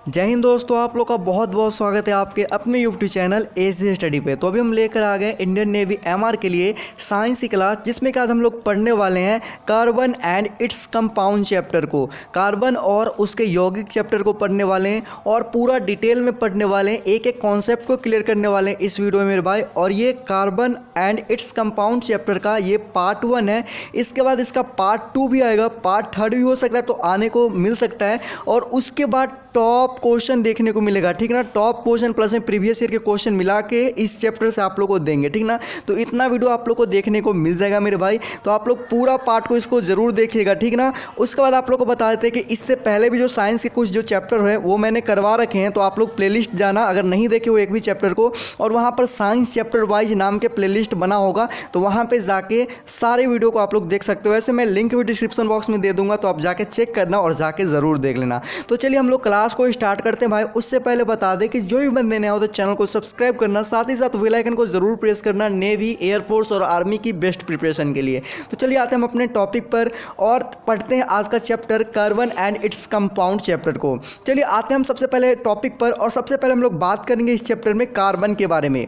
जय हिंद दोस्तों, आप लोग का बहुत बहुत स्वागत है आपके अपने यूट्यूब चैनल एजी स्टडी पे। तो अभी हम लेकर आ गए इंडियन नेवी एमआर के लिए साइंस की क्लास, जिसमें कि आज हम लोग पढ़ने वाले हैं carbon and its compound chapter को। कार्बन और उसके यौगिक चैप्टर को पढ़ने वाले हैं और पूरा डिटेल में पढ़ने वाले हैं, एक एक कॉन्सेप्ट को क्लियर करने वाले हैं इस वीडियो में मेरे भाई। और ये carbon and its compound chapter का ये पार्ट 1 है। इसके बाद इसका पार्ट 2 भी आएगा, पार्ट 3 भी हो सकता है, तो आने को मिल सकता है। और उसके बाद टॉप क्वेश्चन देखने को मिलेगा, ठीक ना। टॉप क्वेश्चन प्लस में प्रीवियस ईयर के क्वेश्चन मिला के इस चैप्टर से आप लोग को देंगे, ठीक ना। तो इतना वीडियो आप लोग को देखने को मिल जाएगा मेरे भाई। तो आप लोग पूरा पार्ट को इसको जरूर देखिएगा, ठीक ना। उसके बाद आप लोग को बता देते हैं कि इससे पहले भी जो साइंस के कुछ जो चैप्टर है वो मैंने करवा रखे हैं। तो आप लोग प्लेलिस्ट जाना, अगर नहीं देखे हो एक भी चैप्टर को, और वहाँ पर साइंस चैप्टर वाइज नाम के प्लेलिस्ट बना होगा, तो वहाँ पर जाके सारे वीडियो को आप लोग देख सकते हो। वैसे मैं लिंक भी डिस्क्रिप्शन बॉक्स में दे दूंगा, तो आप जाके चेक करना और जाके ज़रूर देख लेना। तो चलिए हम लोग क्लास को स्टार्ट करते हैं भाई। उससे पहले बता दें कि जो भी बंदे नए हो तो चैनल को सब्सक्राइब करना, साथ ही साथ बेल आइकन को जरूर प्रेस करना नेवी, एयरफोर्स और आर्मी की बेस्ट प्रिपरेशन के लिए। तो चलिए आते हैं हम अपने टॉपिक पर और पढ़ते हैं आज का chapter carbon and its compound chapter को। चलिए आते हैं हम सबसे पहले टॉपिक पर, और सबसे पहले हम लोग बात करेंगे इस चैप्टर में कार्बन के बारे में,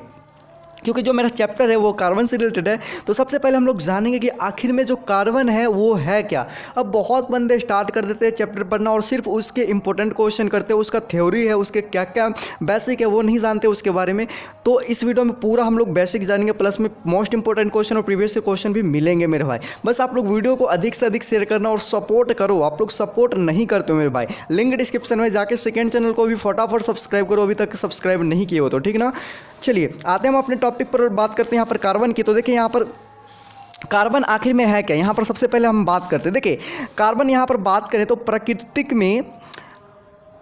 क्योंकि जो मेरा चैप्टर है वो कार्बन से रिलेटेड है। तो सबसे पहले हम लोग जानेंगे कि आखिर में जो कार्बन है वो है क्या। अब बहुत बंदे स्टार्ट कर देते हैं चैप्टर पढ़ना और सिर्फ उसके इंपॉर्टेंट क्वेश्चन करते हैं, उसका थ्योरी है, उसके क्या क्या बेसिक है वो नहीं जानते उसके बारे में। तो इस वीडियो में पूरा हम लोग बेसिक जानेंगे, प्लस में मोस्ट इंपॉर्टेंट क्वेश्चन और प्रीवियस से क्वेश्चन भी मिलेंगे मेरे भाई। बस आप लोग वीडियो को अधिक से अधिक शेयर करना और सपोर्ट करो। आप लोग सपोर्ट नहीं करते हो मेरे भाई। लिंक डिस्क्रिप्शन में जाके सेकेंड चैनल को भी फटाफट सब्सक्राइब करो, अभी तक सब्सक्राइब नहीं किए हो तो, ठीक ना। चलिए आते हैं हम अपने टॉपिक पर और बात करते हैं यहाँ पर कार्बन की। तो देखिए यहाँ पर कार्बन आखिर में है क्या, यहाँ पर सबसे पहले हम बात करते हैं। देखिए कार्बन यहाँ पर बात करें तो प्राकृतिक में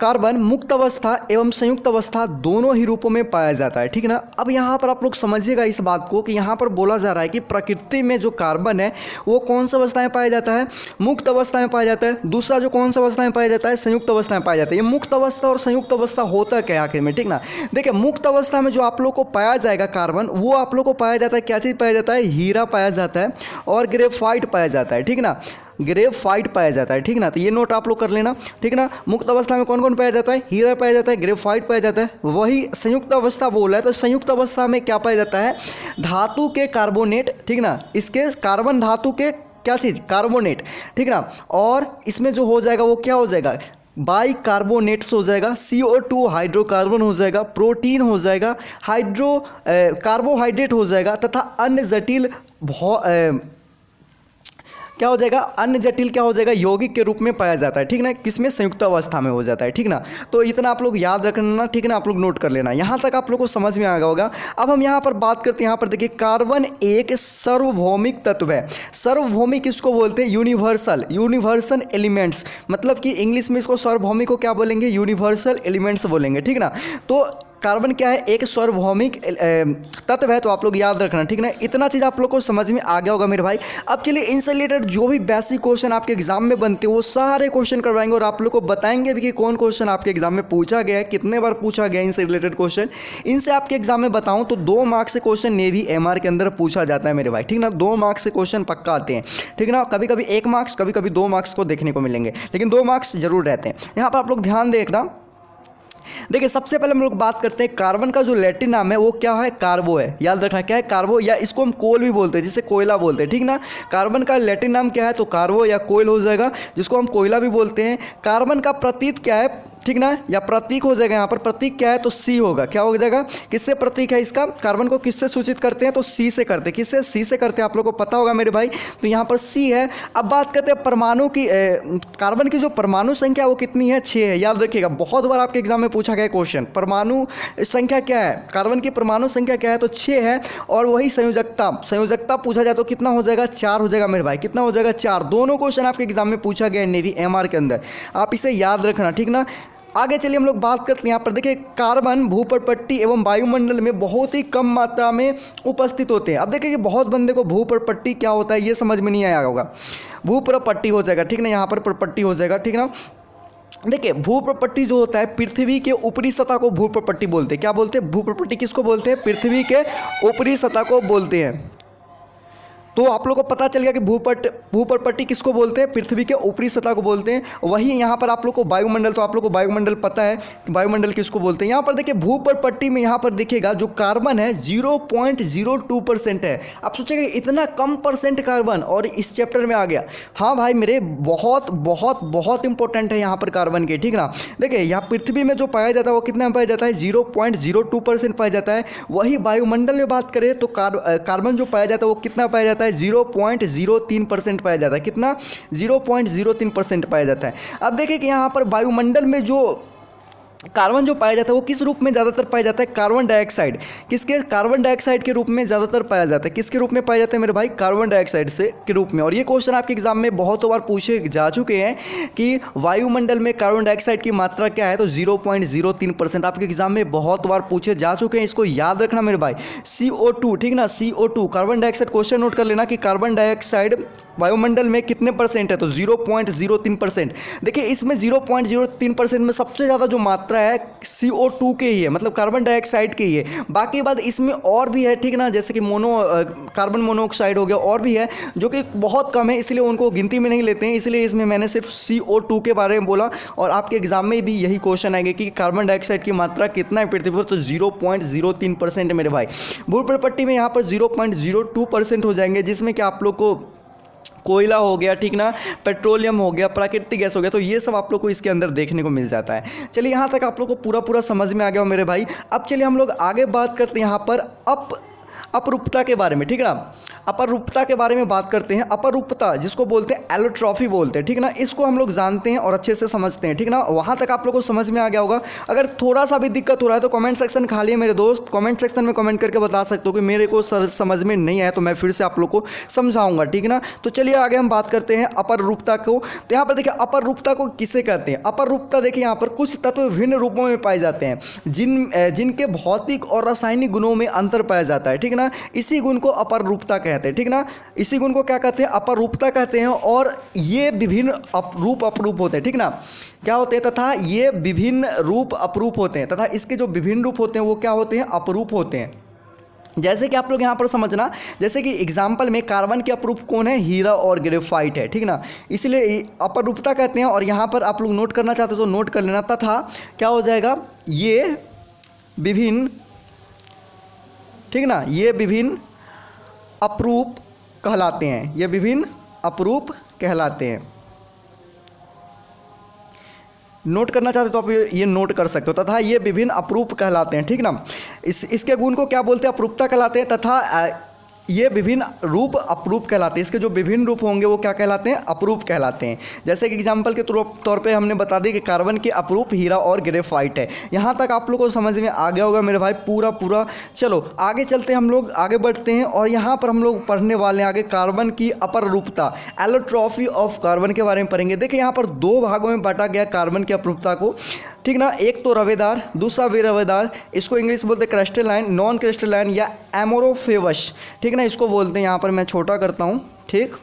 कार्बन मुक्त अवस्था एवं संयुक्त अवस्था दोनों ही रूपों में पाया जाता है, ठीक ना। अब यहाँ पर आप लोग समझिएगा इस बात को कि यहाँ पर बोला जा रहा है कि प्रकृति में जो कार्बन है वो कौन सा अवस्था में पाया जाता है, मुक्त अवस्था में पाया जाता है। दूसरा जो कौन सा अवस्था में पाया जाता है, संयुक्त अवस्था में पाया जाता है। ये मुक्त अवस्था और संयुक्त अवस्था होता क्या आखिर में, ठीक ना। देखिए मुक्त अवस्था में जो आप लोग को पाया जाएगा कार्बन, वो आप लोग को पाया जाता है, क्या चीज़ पाया जाता है, हीरा पाया जाता है और ग्रेफाइट पाया जाता है, ठीक ना। ग्रेफाइट पाया जाता है, ठीक ना। तो ये नोट आप लोग कर लेना, ठीक ना। मुक्त अवस्था में कौन कौन पाया जाता है, हीरा पाया जाता है, ग्रेफाइट पाया जाता है। वही संयुक्त अवस्था बोला है तो संयुक्त अवस्था में क्या पाया जाता है, धातु के कार्बोनेट, ठीक ना। इसके कार्बन धातु के क्या चीज़, कार्बोनेट, ठीक ना। और इसमें जो हो जाएगा वो क्या हो जाएगा, बाई कार्बोनेट्स हो जाएगा, CO2 हाइड्रोकार्बन हो जाएगा, प्रोटीन हो जाएगा, कार्बोहाइड्रेट हो जाएगा, तथा अन्य जटिल क्या हो जाएगा, अन्य जटिल क्या हो जाएगा, यौगिक के रूप में पाया जाता है, ठीक ना। किसमें, संयुक्त अवस्था में हो जाता है, ठीक ना। तो इतना आप लोग याद रखना, ठीक ना, आप लोग नोट कर लेना। यहाँ तक आप लोग को समझ में आ गया होगा। अब हम यहाँ पर बात करते हैं, यहाँ पर देखिए कार्बन एक सार्वभौमिक तत्व है। सार्वभौमिक किसको बोलते हैं, यूनिवर्सल एलिमेंट्स, मतलब कि इंग्लिश में इसको सार्वभौमिक को क्या बोलेंगे, यूनिवर्सल एलिमेंट्स बोलेंगे, ठीक ना। तो कार्बन क्या है, एक सार्वभौमिक तत्व है, तो आप लोग याद रखना, ठीक ना। इतना चीज़ आप लोग को समझ में आ गया होगा मेरे भाई। अब चलिए इनसे रिलेटेड जो भी बेसिक क्वेश्चन आपके एग्जाम में बनते हैं वो सारे क्वेश्चन करवाएंगे और आप लोग को बताएंगे भी कि कौन क्वेश्चन आपके एग्जाम में पूछा गया है, कितने बार पूछा गया इनसे रिलेटेड क्वेश्चन। इनसे आपके एग्जाम में बताऊँ तो 2 मार्क्स से क्वेश्चन नेवी MR के अंदर पूछा जाता है मेरे भाई, ठीक ना। 2 मार्क्स से क्वेश्चन पक्का आते हैं, ठीक ना। कभी कभी 1 मार्क्स, कभी कभी 2 मार्क्स को देखने को मिलेंगे, लेकिन 2 मार्क्स जरूर रहते हैं। यहाँ पर आप लोग ध्यान देखना। देखिए सबसे पहले हम लोग बात करते हैं कार्बन का जो लैटिन नाम है वो क्या है, कार्बो है। याद रखना क्या है, कार्बो, या इसको हम कोल भी बोलते हैं, जिसे कोयला बोलते हैं, ठीक ना। कार्बन का लैटिन नाम क्या है, तो कार्बो या कोयल हो जाएगा, जिसको हम कोयला भी बोलते हैं। कार्बन का प्रतीक क्या है, ठीक ना, या प्रतीक हो जाएगा। यहाँ पर प्रतीक क्या है, तो C होगा। क्या हो जाएगा, किससे प्रतीक है इसका, कार्बन को किससे सूचित करते हैं, तो C से करते हैं। किससे, C से करते हैं, आप लोग को पता होगा मेरे भाई। तो यहाँ पर C है। अब बात करते हैं परमाणु की, कार्बन की जो परमाणु संख्या वो कितनी है, 6 है। याद रखिएगा, बहुत बार आपके एग्जाम में पूछा गया क्वेश्चन, परमाणु संख्या क्या है, कार्बन की परमाणु संख्या क्या है, तो 6 है। और वही संयोजकता पूछा जाए तो कितना हो जाएगा, 4 हो जाएगा मेरे भाई। कितना हो जाएगा, 4। दोनों क्वेश्चन आपके एग्जाम में पूछा गया नेवी MR के अंदर, आप इसे याद रखना, ठीक ना। आगे चलिए हम लोग बात करते हैं। यहाँ पर देखिए कार्बन भूपर्पट्टी एवं वायुमंडल में बहुत ही कम मात्रा में उपस्थित होते हैं। अब देखिए कि बहुत बंदे को भूपर्पट्टी क्या होता है ये समझ में नहीं आया होगा। भूपर्पट्टी हो जाएगा, ठीक ना, यहाँ पर प्रपट्टी हो जाएगा, ठीक ना। देखिए भूप्रपट्टी जो होता है, पृथ्वी के ऊपरी सतह को भूप्रपट्टी बोलते हैं। क्या बोलते हैं, भूप्रपट्टी किसको बोलते हैं, पृथ्वी के ऊपरी सतह को बोलते हैं। तो आप लोगों को पता चल गया कि भूपर्पट्टी किसको बोलते हैं, पृथ्वी के ऊपरी सतह को बोलते हैं। वही यहाँ पर आप लोग को वायुमंडल, तो आप लोग को वायुमंडल पता है, वायुमंडल किसको बोलते हैं। यहाँ पर देखिए भूपर्पट्टी में यहाँ पर देखिएगा जो कार्बन है 0.02% है। आप सोचेंगे इतना कम परसेंट कार्बन और इस चैप्टर में आ गया। हाँ भाई मेरे बहुत बहुत बहुत इंपॉर्टेंट है यहाँ पर कार्बन के, ठीक ना। देखिए यहाँ पृथ्वी में जो पाया जाता है वो कितना पाया जाता है, 0.02% पाया जाता है। वही वायुमंडल में बात करें तो कार्बन जो पाया जाता है वो कितना पाया जाता है, 0.03% पाया जाता है। कितना, 0.03% पाया जाता है। अब देखिए कि यहाँ पर वायुमंडल में जो कार्बन जो पाया जाता है वो किस रूप में ज़्यादातर पाया जाता है, कार्बन डाइऑक्साइड। किसके, कार्बन डाइऑक्साइड के रूप में ज़्यादातर पाया जाता है। किसके रूप में पाया जाता है मेरे भाई, कार्बन डाइऑक्साइड से के रूप में। और ये क्वेश्चन आपके एग्जाम में बहुत बार पूछे जा चुके हैं कि वायुमंडल में कार्बन डाइऑक्साइड की मात्रा क्या है, तो 0.03% आपके एग्जाम में बहुत बार पूछे जा चुके हैं। इसको याद रखना मेरे भाई। CO2, ठीक ना, CO2 carbon dioxide, question note कर लेना कि कार्बन डाइऑक्साइड वायुमंडल में कितने परसेंट है, तो 0.03%। देखिए इसमें 0.03% में सबसे ज़्यादा जो मात्रा है CO2 के ही है, मतलब कार्बन डाइऑक्साइड के ही है। बाकी बात इसमें और भी है, ठीक ना, जैसे कि कार्बन मोनोऑक्साइड हो गया, और भी है जो कि बहुत कम है, इसलिए उनको गिनती में नहीं लेते हैं। इसलिए इसमें मैंने सिर्फ CO2 के बारे में बोला। और आपके एग्जाम में भी यही क्वेश्चन आएगा कि कार्बन डाइऑक्साइड की मात्रा कितना है पृथ्वी पर, तो 0.03% मेरे भाई। भूपर्पट्टी में यहाँ पर 0.02% हो जाएंगे, जिसमें कि आप लोग को कोयला हो गया, ठीक ना, पेट्रोलियम हो गया, प्राकृतिक गैस हो गया, तो ये सब आप लोग को इसके अंदर देखने को मिल जाता है। चलिए यहाँ तक आप लोग को पूरा समझ में आ गया हो मेरे भाई। अब चलिए हम लोग आगे बात करते हैं यहाँ पर अपरूपता के बारे में, ठीक ना। अपरूपता के बारे में बात करते हैं। अपरूपता जिसको बोलते हैं एलोट्रॉफी बोलते हैं, ठीक ना, इसको हम लोग जानते हैं और अच्छे से समझते हैं, ठीक ना। वहाँ तक आप लोग को समझ में आ गया होगा। अगर थोड़ा सा भी दिक्कत हो रहा है तो कमेंट सेक्शन खाली है मेरे दोस्त, कमेंट सेक्शन में कमेंट करके बता सकते हो कि मेरे को समझ में नहीं आया, तो मैं फिर से आप लोग को समझाऊंगा, ठीक ना। तो चलिए आगे हम बात करते हैं अपरूपता को। तो यहाँ पर देखिए अपरूपता को किसे कहते हैं। अपरूपता देखिए यहाँ पर कुछ तत्व विभिन्न रूपों में पाए जाते हैं जिनके भौतिक और रासायनिक गुणों में अंतर पाया जाता है, ठीक ना। इसी गुण को अपरूपता कहते हैं, ठीक ना। इसी गुण को क्या कहते हैं, अपरूपता कहते हैं। और ये विभिन्न अपरूप होते हैं, ठीक ना, क्या होते हैं, तथा ये विभिन्न रूप अपरूप होते हैं, तथा इसके जो विभिन्न रूप होते हैं वो क्या होते हैं, अपरूप होते हैं। जैसे कि आप लोग यहाँ पर समझना, जैसे कि एग्जाम्पल में कार्बन के अपरूप कौन है, हीरा और ग्रेफाइट है, ठीक ना, इसलिए अपरूपता कहते हैं। और यहाँ पर आप लोग नोट करना चाहते हो तो नोट कर लेना, तथा क्या हो जाएगा, ये विभिन्न, ठीक ना, ये विभिन्न अपरूप कहलाते हैं, ये विभिन्न अपरूप कहलाते हैं। नोट करना चाहते हो तो आप ये नोट कर सकते हो, तथा ये विभिन्न अपरूप कहलाते हैं, ठीक ना। इसके गुण को क्या बोलते हैं, अपरूपता कहलाते हैं, तथा ये विभिन्न रूप अपरूप कहलाते हैं। इसके जो विभिन्न रूप होंगे वो क्या कहलाते हैं, अपरूप कहलाते हैं। जैसे कि एग्जाम्पल के तौर पे हमने बता दिया कि कार्बन के अपरूप हीरा और ग्रेफाइट है। यहाँ तक आप लोगों को समझ में आ गया होगा मेरे भाई पूरा। चलो आगे चलते हैं, हम लोग आगे बढ़ते हैं। और यहाँ पर हम लोग पढ़ने वाले हैं आगे कार्बन की अपरूपता, एलोट्रॉफी ऑफ कार्बन के बारे में पढ़ेंगे। देखिए यहाँ पर दो भागों में बांटा गया कार्बन की अपरूपता को, ठीक ना। एक तो रवेदार, दूसरा विरवेदार। इसको इंग्लिश बोलते हैं क्रिस्टलाइन, नॉन क्रिस्टलाइन या एमोरोफेवस, ठीक ना, इसको बोलते हैं। यहाँ पर मैं छोटा करता हूँ, ठीक।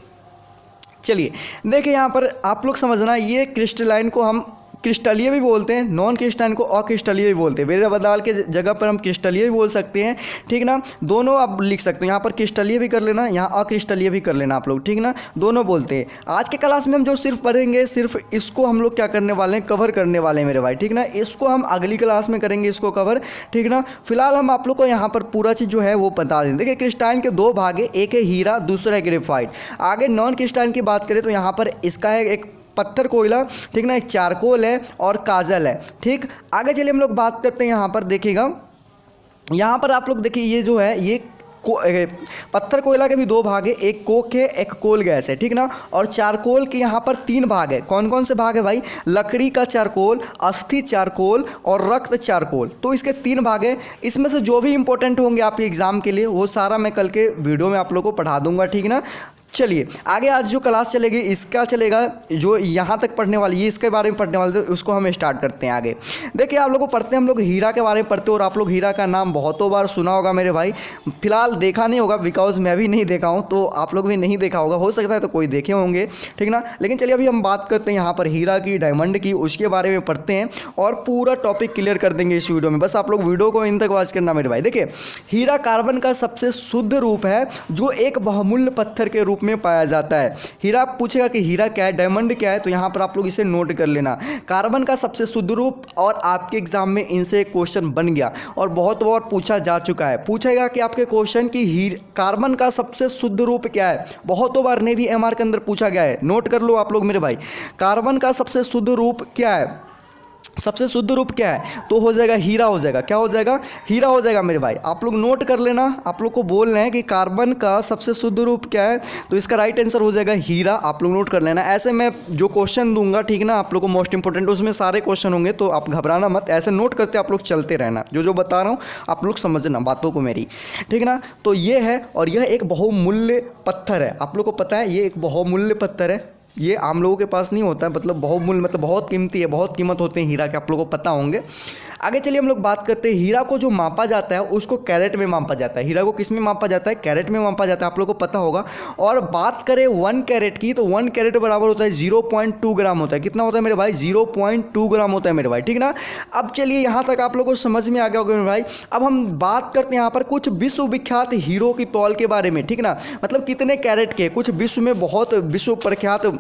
चलिए देखिए यहाँ पर आप लोग समझना, ये क्रिस्टलाइन को हम क्रिस्टलीय भी बोलते हैं, नॉन क्रिस्टलाइन को अक्रिस्टलीय भी बोलते हैं। विरवेदार के जगह पर हम क्रिस्टलीय भी बोल सकते हैं, ठीक ना, दोनों आप लिख सकते हो। यहाँ पर क्रिस्टलीय भी कर लेना, यहाँ अक्रिस्टलीय भी कर लेना आप लोग, ठीक ना, दोनों बोलते हैं। आज के क्लास में हम जो सिर्फ पढ़ेंगे, सिर्फ इसको हम लोग क्या करने वाले हैं, कवर करने वाले हैं मेरे भाई, ठीक ना। इसको हम अगली क्लास में करेंगे, इसको कवर, ठीक ना। फिलहाल हम आप लोग को यहाँ पर पूरा चीज़ जो है वो बता दें। देखिए क्रिस्टलाइन के दो भाग है, एक है हीरा, दूसरा है ग्रेफाइट। आगे नॉन क्रिस्टलाइन की बात करें तो यहाँ पर इसका है एक पत्थर कोयला, ठीक ना, एक चारकोल है और काजल है, ठीक। आगे चलिए हम लोग बात करते हैं। यहाँ पर देखिएगा, यहाँ पर आप लोग देखिए ये जो है ये पत्थर कोयला के भी दो भाग है, एक कोक है, एक कोल गैस है, ठीक ना। और चारकोल के यहाँ पर तीन भाग है। कौन कौन से भाग है भाई, लकड़ी का चारकोल, अस्थि चारकोल और रक्त चारकोल। तो इसके तीन भाग है। इसमें से जो भी इंपॉर्टेंट होंगे आपके एग्जाम के लिए वो सारा मैं कल के वीडियो में आप लोग को पढ़ा दूंगा, ठीक ना। चलिए आगे आज जो क्लास चलेगी इसका चलेगा, जो यहाँ तक पढ़ने वाली है इसके बारे में पढ़ने वाले थे उसको हम स्टार्ट करते हैं आगे। देखिए आप लोगों को पढ़ते हैं, हम लोग हीरा के बारे में पढ़ते हैं और आप लोग हीरा का नाम बहुतों बार सुना होगा मेरे भाई, फिलहाल देखा नहीं होगा बिकॉज मैं भी नहीं देखा हूँ, तो आप लोग भी नहीं देखा होगा, हो सकता है तो कोई देखे होंगे, ठीक ना। लेकिन चलिए अभी हम बात करते हैं यहाँ पर हीरा की, डायमंड की, उसके बारे में पढ़ते हैं और पूरा टॉपिक क्लियर कर देंगे इस वीडियो में। बस आप लोग वीडियो को इन तक वॉच करना मेरे भाई। देखिए हीरा कार्बन का सबसे शुद्ध रूप है जो एक बहुमूल्य पत्थर के रूप में पाया जाता है। हीरा पूछेगा कि हीरा क्या है, डायमंड क्या है, तो यहां पर आप लोग इसे नोट कर लेना। कार्बन का सबसे शुद्ध रूप, और आपके एग्जाम में इनसे एक क्वेश्चन बन गया और बहुत बार पूछा जा चुका है। पूछेगा कि आपके क्वेश्चन की कार्बन का सबसे शुद्ध रूप क्या है, बहुतों बार नेवी एमआर के अंदर पूछा गया है, नोट कर लो आप लोग मेरे भाई। कार्बन का सबसे शुद्ध रूप क्या है, सबसे शुद्ध रूप क्या है, तो हो जाएगा हीरा हो जाएगा। क्या हो जाएगा, हीरा हो जाएगा मेरे भाई। आप लोग नोट कर लेना, आप लोग को बोल रहे हैं कि कार्बन का सबसे शुद्ध रूप क्या है, तो इसका राइट आंसर हो जाएगा हीरा। आप लोग नोट कर लेना। ऐसे मैं जो क्वेश्चन दूंगा, ठीक ना, आप लोग को मोस्ट इंपॉर्टेंट उसमें सारे क्वेश्चन होंगे, तो आप घबराना मत, ऐसे नोट करते आप लोग चलते रहना। जो बता रहा हूँ आप लोग समझना बातों को मेरी, ठीक ना। तो ये है, और यह एक बहुमूल्य पत्थर है, आप लोग को पता है ये एक बहुमूल्य पत्थर है, ये आम लोगों के पास नहीं होता है, मतलब बहुमूल्य मतलब बहुत कीमती है, बहुत कीमत होते हैं हीरा के, आप लोगों को पता होंगे। आगे चलिए हम लोग बात करते हैं हीरा को जो मापा जाता है उसको कैरेट में मापा जाता है। हीरा को किस में मापा जाता है, कैरेट में मापा जाता है, आप लोगों को पता होगा। और बात करें 1 कैरेट की, तो 1 कैरेट बराबर होता है 0.2 ग्राम होता है। कितना होता है मेरे भाई, 0.2 ग्राम होता है मेरे भाई, ठीक ना। अब चलिए यहाँ तक आप लोगों को समझ में आ गया होगा मेरे भाई। अब हम बात करते हैं यहाँ पर कुछ विश्व विख्यात हीरो की तौल के बारे में, ठीक ना, मतलब कितने कैरेट के, कुछ विश्व में बहुत विश्व प्रख्यात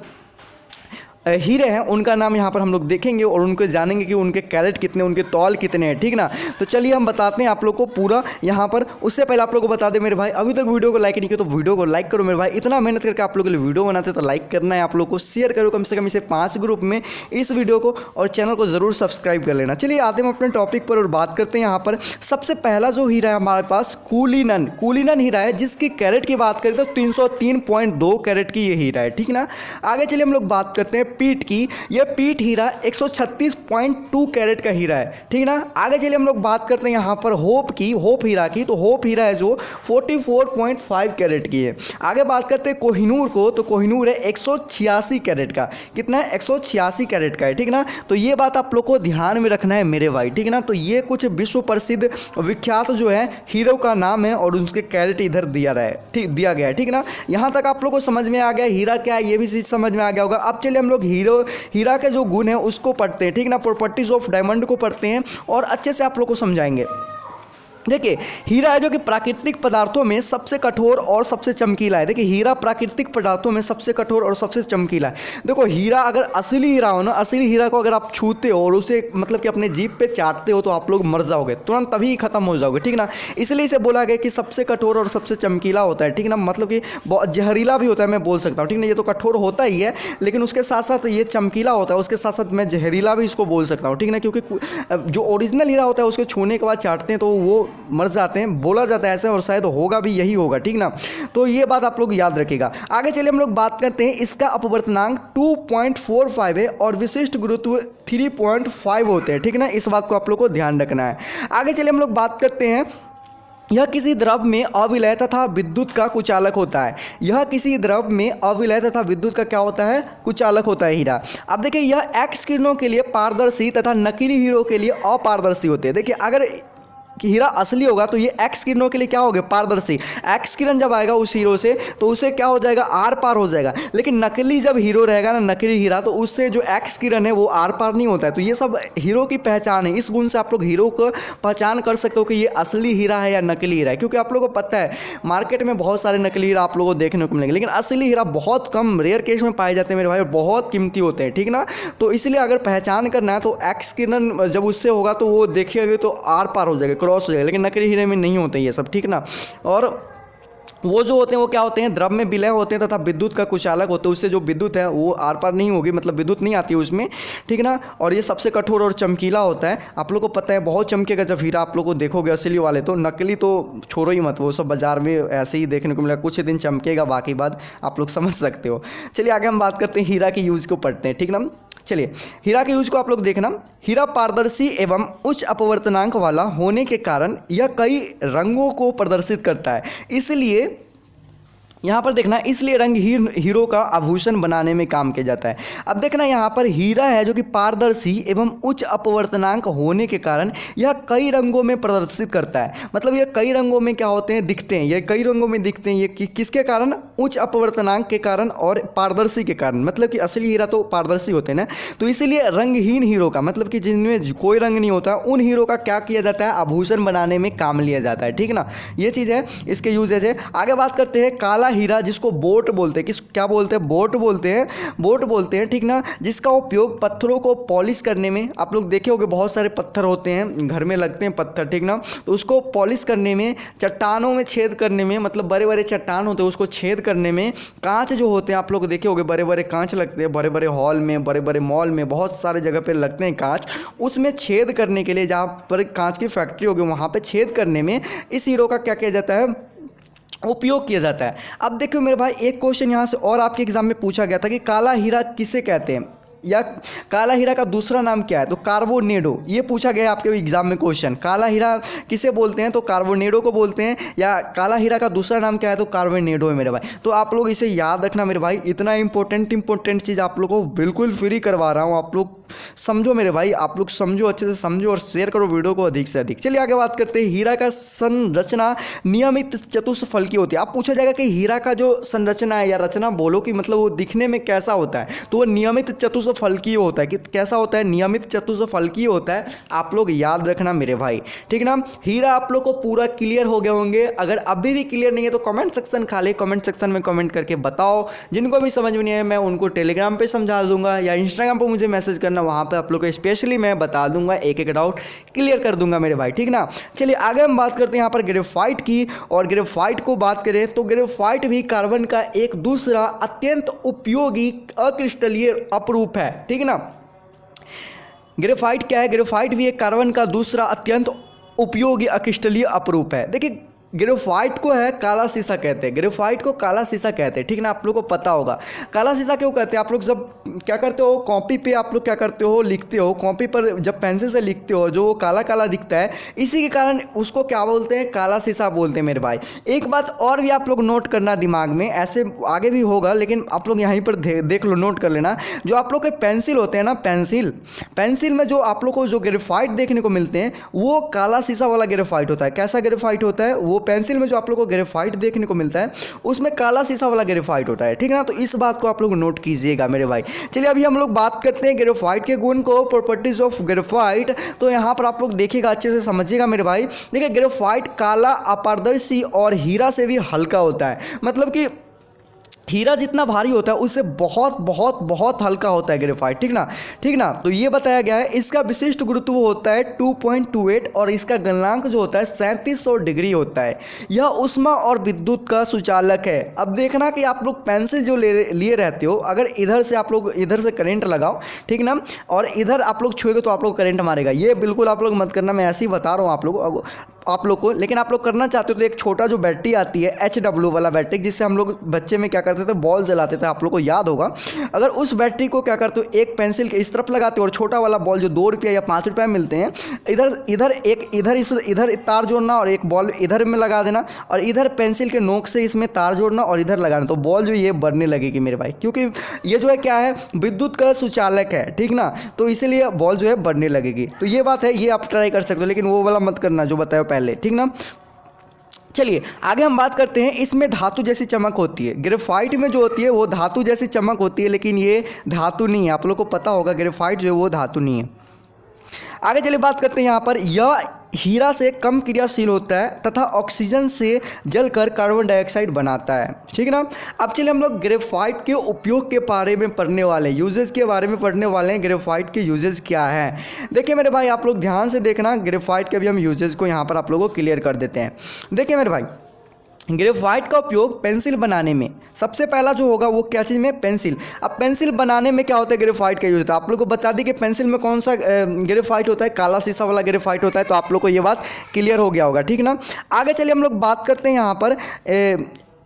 हीरे हैं, उनका नाम यहाँ पर हम लोग देखेंगे और उनको जानेंगे कि उनके कैरेट कितने, उनके तौल कितने हैं, ठीक ना। तो चलिए हम बताते हैं आप लोग को पूरा यहाँ पर। उससे पहले आप लोग को बता दें मेरे भाई, अभी तक वीडियो को लाइक नहीं किया तो वीडियो को लाइक करो मेरे भाई। इतना मेहनत करके आप लोग के लिए वीडियो बनाते तो लाइक करना है, आप लोग को शेयर करो कम से कम इसे 5 ग्रुप में इस वीडियो को, और चैनल को जरूर सब्सक्राइब कर लेना। चलिए आते हैं अपने टॉपिक पर और बात करते हैं। यहाँ पर सबसे पहला जो हीरा है हमारे पास कुलीनन हीरा है, जिसकी कैरेट की बात करें तो 303.2 कैरेट की ये हीरा है, ठीक ना। आगे चलिए हम लोग बात करते हैं पीट की। यह पीट हीरा 136.2 कैरेट का हीरा है, ठीक ना। आगे चलिए हम लोग बात करते हैं यहाँ पर होप हीरा की, तो होप हीरा है जो 44.5 कैरेट की है। आगे बात करते हैं कोहिनूर को, तो कोहिनूर है 186 कैरेट का। कितना है, 186 कैरेट का है, ठीक ना। तो ये बात आप लोग को ध्यान में रखना है मेरे भाई, ठीक ना। तो ये कुछ विश्व प्रसिद्ध विख्यात जो है हीरो का नाम है और उसके कैरेट इधर दिया गया है, ठीक ना। यहाँ तक आप लोग को समझ में आ गया हीरा क्या है, ये भी चीज़ समझ में आ गया होगा। अब चलिए हम लोग हीरा के जो गुण है उसको पढ़ते हैं, ठीक ना, प्रॉपर्टीज ऑफ डायमंड को पढ़ते हैं और अच्छे से आप लोग को समझाएंगे। देखिए हीरा है जो कि प्राकृतिक पदार्थों में सबसे कठोर और सबसे चमकीला है। देखिए हीरा प्राकृतिक पदार्थों में सबसे कठोर और सबसे चमकीला है। देखो हीरा अगर असली हीरा हो ना, असली हीरा को अगर आप छूते हो और उसे मतलब कि अपने जीभ पे चाटते हो तो आप लोग मर जाओगे, तुरंत तभी खत्म हो जाओगे, ठीक ना। इसलिए इसे बोला गया कि सबसे कठोर और सबसे चमकीला होता है, ठीक ना, मतलब कि बहुत जहरीला भी होता है, मैं बोल सकता हूँ, ठीक ना। ये तो कठोर होता ही है लेकिन उसके साथ साथ ये चमकीला होता है, उसके साथ साथ मैं जहरीला भी इसको बोल सकता हूँ, ठीक ना, क्योंकि जो ओरिजिनल हीरा होता है उसको छूने के बाद चाटते हैं तो वो मर जाते हैं, बोला जाता है ऐसे, और शायद होगा भी यही होगा, ठीक ना। तो ये बात आप लोग याद रखिएगा। आगे चलिए हम लोग बात करते हैं, इसका अपवर्तनांक 2.45 है और विशिष्ट गुरुत्व 3.5 होते हैं, ठीक ना। इस बात को आप लोग को ध्यान रखना है। आगे चलिए हम लोग बात करते हैं, यह किसी द्रव में अविलय तथा विद्युत का कुचालक होता है। यह किसी द्रव में अविलय तथा विद्युत का क्या होता है, कुचालक होता है हीरा। अब देखिए यह एक्स किरणों के लिए पारदर्शी तथा नकली हीरो के लिए अपारदर्शी होते हैं। देखिए अगर कि हीरा असली होगा तो ये एक्स किरणों के लिए क्या होगा, पारदर्शी। एक्स किरण जब आएगा उस हीरो से तो उसे क्या हो जाएगा, आर पार हो जाएगा। लेकिन नकली जब हीरो रहेगा ना, नकली हीरा, तो उससे जो एक्स किरण है वो आर पार नहीं होता है। तो ये सब हीरो की पहचान है। इस गुण से आप लोग हीरो को पहचान कर सकते हो कि ये असली हीरा है या नकली हीरा है, क्योंकि आप लोगों को पता है मार्केट में बहुत सारे नकली हीरा आप लोगों को देखने को मिलेंगे, लेकिन असली हीरा बहुत कम रेयर केस में पाए जाते हैं मेरे भाई, बहुत कीमती होते हैं, ठीक ना। तो इसलिए अगर पहचान करना है तो एक्स किरण जब उससे होगा तो वो देखिएगा तो आर पार हो जाएगा, क्रॉस हो जाएगा, लेकिन नकली हीरे में नहीं होते ये सब, ठीक ना। और वो जो होते हैं वो क्या होते हैं, द्रव में विलय होते हैं तथा विद्युत का कुचालक होते हैं। उससे जो विद्युत है वो आर पार नहीं होगी, मतलब विद्युत नहीं आती है उसमें, ठीक ना। और ये सबसे कठोर और चमकीला होता है। आप लोग को पता है बहुत चमकेगा जब हीरा आप लोग को देखोगे असली वाले, तो नकली तो छोड़ो ही मत, वो सब बाजार में ऐसे ही देखने को मिलेगा, कुछ दिन चमकेगा, बाकी बात आप लोग समझ सकते हो। चलिए आगे हम बात करते हैं, हीरा के यूज़ को पढ़ते हैं, ठीक ना। चलिए हीरा के यूज को आप लोग देखना। हीरा पारदर्शी एवं उच्च अपवर्तनांक वाला होने के कारण यह कई रंगों को प्रदर्शित करता है, इसलिए यहाँ पर देखना, इसलिए रंग हीरो का आभूषण बनाने में काम किया जाता है। अब देखना यहाँ पर हीरा है जो कि पारदर्शी एवं उच्च अपवर्तनांक होने के कारण यह कई रंगों में प्रदर्शित करता है। मतलब यह कई रंगों में क्या होते हैं, दिखते हैं, ये कई रंगों में दिखते हैं। ये किसके कारण? उच्च अपवर्तनांक के कारण और पारदर्शी के कारण। मतलब कि असली हीरा तो पारदर्शी होते हैं ना, तो इसीलिए रंगहीन हीरो का, मतलब कि जिनमें कोई रंग नहीं होता, उन हीरो का क्या किया जाता है, आभूषण बनाने में काम लिया जाता है। ठीक ना, ये चीज़ है, इसके यूजेज है। आगे बात करते हैं काला हीरा, जिसको बोट बोलते हैं। क्या बोलते हैं? बोट बोलते हैं, बोट बोलते हैं। ठीक ना, जिसका उपयोग पत्थरों को पॉलिश करने में, आप लोग देखे होंगे बहुत सारे पत्थर होते हैं घर में लगते हैं पत्थर, ठीक ना, तो उसको पॉलिश करने में, चट्टानों में छेद करने में, मतलब बड़े बड़े चट्टान होते हैं उसको छेद करने में, कांच जो होते हैं आप लोग देखे होंगे बड़े बड़े कांच लगते हैं, बड़े बड़े हॉल में, बड़े बड़े मॉल में, बहुत सारे जगह पे लगते हैं कांच। उसमें छेद करने के लिए, जहाँ पर कांच की फैक्ट्री होगी वहाँ पे छेद करने में इस हीरो का क्या किया जाता है, उपयोग किया जाता है। अब देखो मेरे भाई, एक क्वेश्चन यहाँ से और आपके एग्जाम में पूछा गया था कि काला हीरा किसे कहते हैं, या काला हीरा का दूसरा नाम क्या है, तो कार्बोनेडो। ये पूछा गया आपके एग्जाम में क्वेश्चन, काला हीरा किसे बोलते हैं, तो कार्बोनेडो को बोलते हैं, या काला हीरा का दूसरा नाम क्या है, तो कार्बोनेडो है मेरे भाई। तो आप लोग इसे याद रखना मेरे भाई, इतना इंपॉर्टेंट चीज़ आप लोग को बिल्कुल फ्री करवा रहा हूँ। आप लोग समझो मेरे भाई, आप लोग समझो, अच्छे से समझो और शेयर करो वीडियो को अधिक से अधिक। चलिए आगे बात करते हैं। हीरा का संरचना नियमित चतुष्फल की होती है। आप पूछा जाएगा कि हीरा का जो संरचना है या रचना बोलो कि मतलब वो दिखने में कैसा होता है, तो वो नियमित चतुष्फलकीय होता है। कि कैसा होता है? नियमित चतुष्फलकीय होता है। आप लोग याद रखना मेरे भाई, ठीक ना। हीरा आप लोग को पूरा क्लियर हो गए होंगे। अगर अभी भी क्लियर नहीं है तो कमेंट सेक्शन खाली कमेंट सेक्शन में कमेंट करके बताओ। जिनको भी समझ में नहीं है मैं उनको टेलीग्राम पे समझा दूंगा, या इंस्टाग्राम पर मुझे मैसेज करना, वहाँ पे आप लोग को स्पेशली मैं बता दूंगा, एक एक डाउट क्लियर कर दूंगा मेरे भाई, ठीक ना। चलिए आगे हम बात करते हैं यहाँ पर ग्रेफाइट की। और ग्रेफाइट को बात करें तो ग्रेफाइट भी कार्बन का एक दूसरा अत्यंत उपयोगी अक्रिस्टलीय अपरूप है, ठीक ना। ग्रेफाइट क्या है? ग्रेफाइट भी एक कार्बन का दूसरा अत्यंत उपयोगी अक्रिस्टलीय अपरूप है। देखिए ग्रेफाइट को है काला शीशा कहते हैं, ग्रेफाइट को काला शीशा कहते हैं, ठीक ना। आप लोग को पता होगा काला शीशा क्यों कहते हैं। आप लोग जब क्या करते हो, कॉपी पे आप लोग क्या करते हो, लिखते हो, कॉपी पर जब पेंसिल से लिखते हो जो काला काला दिखता है, इसी के कारण उसको क्या बोलते हैं, काला शीशा बोलते हैं मेरे भाई। एक बात और भी आप लोग नोट करना दिमाग में, ऐसे आगे भी होगा लेकिन आप लोग यहीं पर देख लो, नोट कर लेना। जो आप लोग के पेंसिल होते हैं ना, पेंसिल में जो आप लोग को जो ग्रेफाइट देखने को मिलते हैं वो काला शीशा वाला ग्रेफाइट होता है। कैसा ग्रेफाइट होता है? वो पेंसिल में जो आप लोग को ग्रेफाइट देखने को मिलता है उसमें काला शीशा वाला ग्रेफाइट होता है, ठीक है ना। तो इस बात को आप लोग नोट कीजिएगा मेरे भाई। चलिए अभी हम लोग बात करते हैं ग्रेफाइट के गुण को, प्रॉपर्टीज ऑफ ग्रेफाइट। तो यहाँ पर आप लोग देखिएगा, अच्छे से समझिएगा मेरे भाई। देखिए ग्रेफाइट काला, अपारदर्शी और हीरा से भी हल्का होता है। मतलब कि हीरा जितना भारी होता है उससे बहुत बहुत बहुत हल्का होता है ग्रेफाइट, ठीक ना। तो ये बताया गया है। इसका विशिष्ट गुरुत्व होता है 2.28 और इसका गलनांक जो होता है 3700 डिग्री होता है। यह ऊष्मा और विद्युत का सुचालक है। अब देखना कि आप लोग पेंसिल जो लिए रहते हो, अगर इधर से आप लोग इधर से करंट लगाओ, ठीक ना, और इधर आप लोग छुएंगे तो आप लोग करंट मारेगा। ये बिल्कुल आप लोग मत करना, मैं ऐसे ही बता रहा हूँ आप लोग को। लेकिन आप लोग करना चाहते हो तो एक छोटा जो बैटरी आती है HW वाला बैटरी, जिससे हम लोग बच्चे में क्या करते थे, बॉल जलाते थे, आप लोग को याद होगा। अगर उस बैटरी को क्या करते हो, एक पेंसिल के इस तरफ लगाते हो और छोटा वाला बॉल जो 2 रुपया या 5 रुपये में मिलते हैं, इधर तार जोड़ना और एक बॉल इधर में लगा देना, और इधर पेंसिल के नोक से इसमें तार जोड़ना और इधर लगाना, तो बॉल जो ये बढ़ने लगेगी मेरे भाई। क्योंकि ये जो है क्या है, विद्युत का सुचालक है, ठीक ना, तो इसीलिए बॉल जो है बढ़ने लगेगी। तो ये बात है, ये आप ट्राई कर सकते हो, लेकिन वो वाला मत करना जो बताया पहले, ठीक ना। चलिए आगे हम बात करते हैं। इसमें धातु जैसी चमक होती है। ग्रेफाइट में जो होती है वो धातु जैसी चमक होती है, लेकिन ये धातु नहीं है। आप लोग को पता होगा ग्रेफाइट जो है वो धातु नहीं है। आगे चलिए बात करते हैं। यहाँ पर यह हीरा से कम क्रियाशील होता है तथा ऑक्सीजन से जलकर कार्बन डाइऑक्साइड बनाता है, ठीक ना। अब चलिए हम लोग ग्रेफाइट के उपयोग के बारे में पढ़ने वाले हैं, यूजेस के बारे में पढ़ने वाले हैं। ग्रेफाइट के यूजेस क्या हैं, देखिए मेरे भाई, आप लोग ध्यान से देखना। ग्रेफाइट के भी हम यूजेस को यहाँ पर आप लोगों को क्लियर कर देते हैं। देखिए मेरे भाई, ग्रेफाइट का उपयोग पेंसिल बनाने में, सबसे पहला जो होगा वो क्या चीज़ में, पेंसिल। अब पेंसिल बनाने में क्या होता है, ग्रेफाइट का यूज होता है। आप लोग को बता दी कि पेंसिल में कौन सा ग्रेफाइट होता है, काला शीशा वाला ग्रेफाइट होता है। तो आप लोग को ये बात क्लियर हो गया होगा, ठीक ना। आगे चलिए हम लोग बात करते हैं यहाँ पर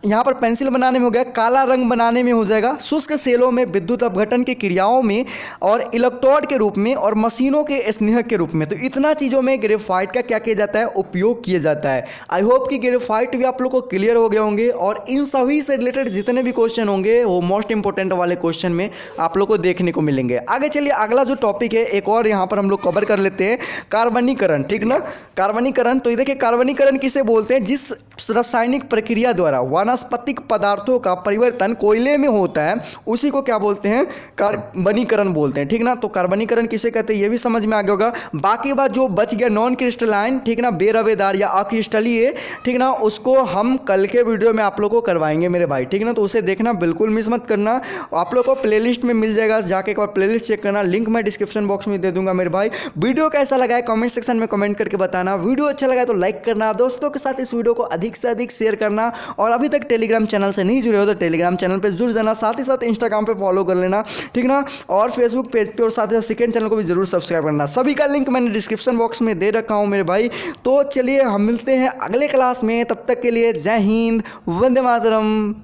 यहाँ पर पेंसिल बनाने में हो गया, काला रंग बनाने में हो जाएगा, शुष्क सेलों में विद्युत अपघटन की क्रियाओं में, और इलेक्ट्रोड के रूप में, और मशीनों के स्नेहक के रूप में। तो इतना चीज़ों में ग्रेफाइट का क्या किया जाता है, उपयोग किया जाता है। आई होप कि ग्रेफाइट भी आप लोग को क्लियर हो गए होंगे, और इन सभी से रिलेटेड जितने भी क्वेश्चन होंगे वो मोस्ट इंपॉर्टेंट वाले क्वेश्चन में आप लोग को देखने को मिलेंगे। आगे चलिए, अगला जो टॉपिक है एक और यहाँ पर हम लोग कवर कर लेते हैं, कार्बनीकरण। ठीक ना, कार्बनीकरण। तो ये देखिए, कार्बनीकरण किसे बोलते हैं, जिस रासायनिक प्रक्रिया द्वारा वनस्पतिक पदार्थों का परिवर्तन कोयले में होता है उसी को क्या बोलते हैं, कार्बनीकरण बोलते हैं। ठीक ना, तो कार्बनीकरण किसे कहते हैं ये भी समझ में आ गया होगा। बाकी बात जो बच गया नॉन क्रिस्टलाइन, ठीक ना, बेरवेदार या अक्रिस्टलीय, ठीक ना, उसको हम कल के वीडियो में आप लोग को करवाएंगे मेरे भाई। ठीक ना, तो उसे देखना बिल्कुल मिस मत करना, आप लोग को प्लेलिस्ट में मिल जाएगा, जाके एक बार प्लेलिस्ट चेक करना, लिंक मैं डिस्क्रिप्शन बॉक्स में दे दूंगा मेरे भाई। वीडियो कैसा लगा है कमेंट सेक्शन में कमेंट करके बताना, वीडियो अच्छा लगा तो लाइक करना, दोस्तों के साथ इस वीडियो को अधिक से अधिक शेयर करना, और अभी तक टेलीग्राम चैनल से नहीं जुड़े हो तो टेलीग्राम चैनल पे जुड़ जाना, साथ ही साथ इंस्टाग्राम पे फॉलो कर लेना। ठीक ना, और फेसबुक पेज पे, और साथ ही साथ सेकंड चैनल को भी जरूर सब्सक्राइब करना। सभी का लिंक मैंने डिस्क्रिप्शन बॉक्स में दे रखा हूँ मेरे भाई। तो चलिए हम मिलते हैं अगले क्लास में, तब तक के लिए जय हिंद, वंदे मातरम।